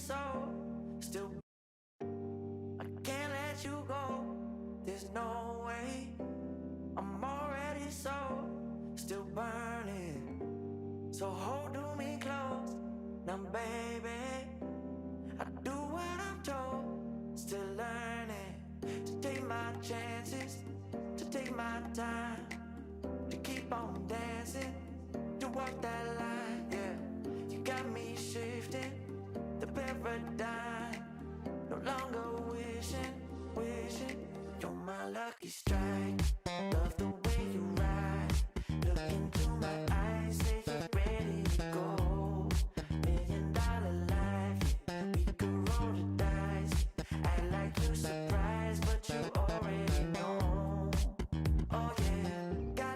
sold. Still, I can't let you go. There's no way. I'm already sold. Still burning. So hold to me close. Now, baby, I do what I'm told. Still learning to take my chances, to take my time, to keep on dancing, to walk that line. Yeah, you got me shifting the paradigm. No longer wishing, wishing. You're my lucky strike. Love the way you ride. Look into my eyes, say you're ready to go. $1,000,000 life, yeah. We could roll the dice. Act like you're surprised, but you already know. Oh yeah, got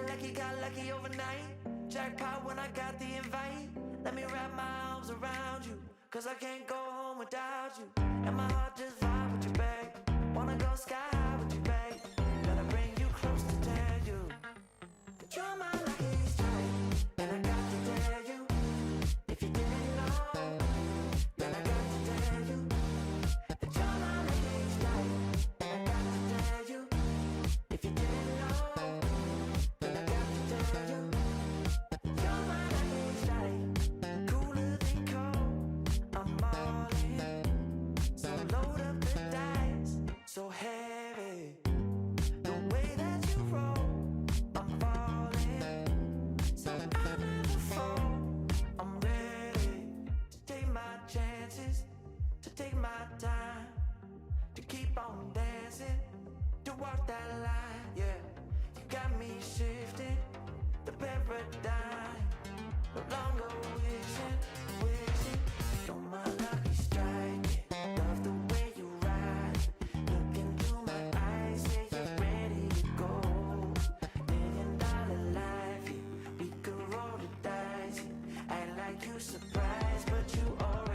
lucky overnight. Jackpot when I got the invite. Let me wrap my arms around you, 'cause I can't go home without you. And my heart just vibe with you, babe. Wanna go sky high with you, babe. Gotta bring you close to tell you that you're my lucky strike. And I got to tell you, if you didn't know, then I got to tell you that you're my lucky strike. And I got to tell you, if you didn't know, then I got to tell you that you're my lucky strike. Cooler than cold, I'm all in. So load up the dice, so heavy. The way that you roll, I'm falling. So I never fall. I'm ready to take my chances, to take my time, to keep on dancing, to walk that line. Yeah, you got me shifting the paradigm. No longer wishing, wishing. You're my lucky strike. Yeah. Love the way you ride. Look into my eyes, say you're ready to go. $1,000,000 life, yeah. We could roll the dice, yeah. Act like you surprised, but you already